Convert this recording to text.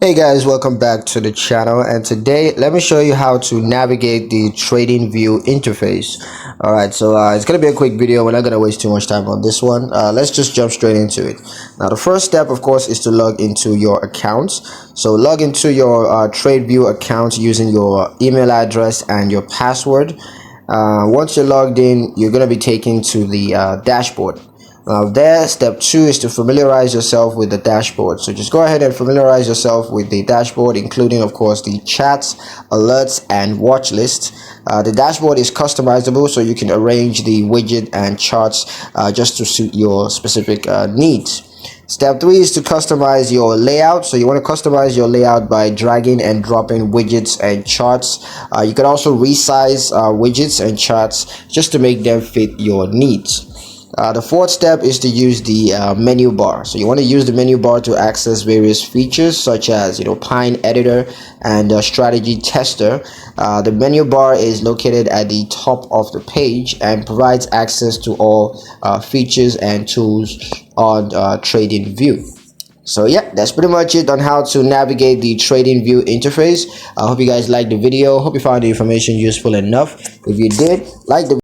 Hey guys, welcome back to the channel, and today let me show you how to navigate the Tradingview interface. Alright, so it's gonna be a quick video. We're not gonna waste too much time on this one. Let's just jump straight into it. Now the first step, of course, is to log into your accounts. So log into your Tradingview account using your email address and your password. Once you're logged in, you're gonna be taken to the dashboard. Step 2 is to familiarize yourself with the dashboard. So just go ahead and familiarize yourself with the dashboard, including, of course, the chats, alerts, and watch list. The dashboard is customizable, so you can arrange the widget and charts just to suit your specific needs. Step 3 is to customize your layout. So you want to customize your layout by dragging and dropping widgets and charts. You can also resize widgets and charts just to make them fit your needs. The fourth step is to use the menu bar. So you want to use the menu bar to access various features such as Pine Editor and Strategy Tester. The menu bar is located at the top of the page and provides access to all features and tools on Tradingview. So yeah, that's pretty much it on how to navigate the Tradingview interface. I hope you guys liked the video. Hope you found the information useful enough. If you did, like the